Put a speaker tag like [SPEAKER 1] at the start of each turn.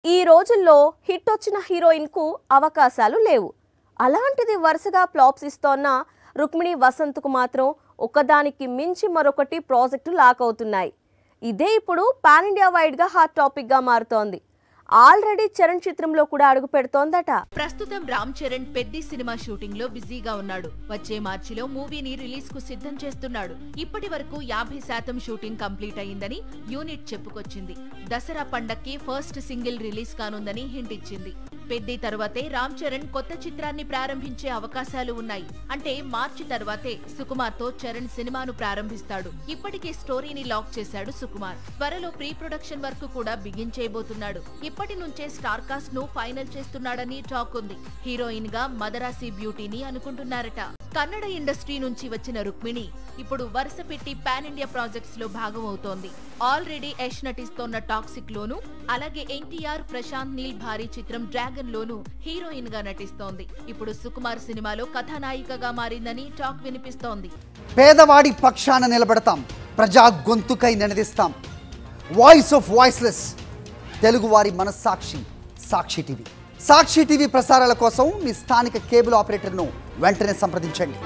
[SPEAKER 1] ఈ రోజుల్లో హిట్ వచ్చిన హీరోయిన్కు అవకాశాలు లేవు. అలాంటిది వరుసగా ఫ్లాప్స్ ఇస్తోన్న రుక్మిణి వసంత్కు మాత్రం ఒకదానికి మించి మరొకటి ప్రాజెక్టు లాక్ అవుతున్నాయి. ఇదే ఇప్పుడు పాన్ ఇండియా వైడ్గా హాట్ టాపిక్గా మారుతోంది. ఆల్రెడీ చరణ్ చిత్రంలో కూడా అడుగు పెడుతోందట.
[SPEAKER 2] ప్రస్తుతం రామ్ చరణ్ పెద్ది సినిమా షూటింగ్ లో బిజీగా ఉన్నాడు. వచ్చే మార్చిలో మూవీని రిలీజ్ కు సిద్ధం చేస్తున్నాడు. ఇప్పటి వరకు 50% షూటింగ్ కంప్లీట్ అయిందని యూనిట్ చెప్పుకొచ్చింది. దసరా పండక్కి ఫస్ట్ సింగిల్ రిలీజ్ కానుందని హింట్ ఇచ్చింది. పెద్ది తర్వాతే రామ్ చరణ్ కొత్త చిత్రాన్ని ప్రారంభించే అవకాశాలు ఉన్నాయి. అంటే మార్చి తర్వాతే సుకుమార్ తో చరణ్ సినిమాను ప్రారంభిస్తాడు. ఇప్పటికే స్టోరీని లాక్ చేశాడు సుకుమార్. త్వరలో ప్రీ ప్రొడక్షన్ వర్క్ కూడా బిగిన్ చేయబోతున్నాడు. ఇప్పటి నుంచే స్టార్ కాస్ట్ ను ఫైనల్ చేస్తున్నాడని టాక్ ఉంది. హీరోయిన్ గా మదరాసి బ్యూటీని అనుకుంటున్నారట. కన్నడ ఇండస్ట్రీ నుంచి వచ్చిన రుక్మిణి ఇప్పుడు వరుస పెట్టి పాన్ ఇండియా ప్రాజెక్ట్స్ లో భాగం అవుతోంది. ఆల్రెడీ యష్ నటిస్తోన్న టాక్సిక్ లోను, అలాగే ఎన్టీఆర్ ప్రశాంత్ నీల్ భారీ చిత్రం డ్రాగన్ లోను హీరోయిన్ గా నటిస్తోంది. ఇప్పుడు సుకుమార్ సినిమాలో కథానాయికగా మారిందని టాక్ వినిపిస్తోంది.
[SPEAKER 3] పేదవాడి పక్షాన నిలబడతాం, ప్రజా గొంతుకై నినదిస్తాం. వాయిస్ ఆఫ్ వాయిస్లెస్, తెలుగువారి మనస్సాక్షి సాక్షి టీవీ. సాక్షి టీవీ ప్రసారాల కోసం మీ స్థానిక కేబుల్ ఆపరేటర్ను వెంటనే సంప్రదించండి.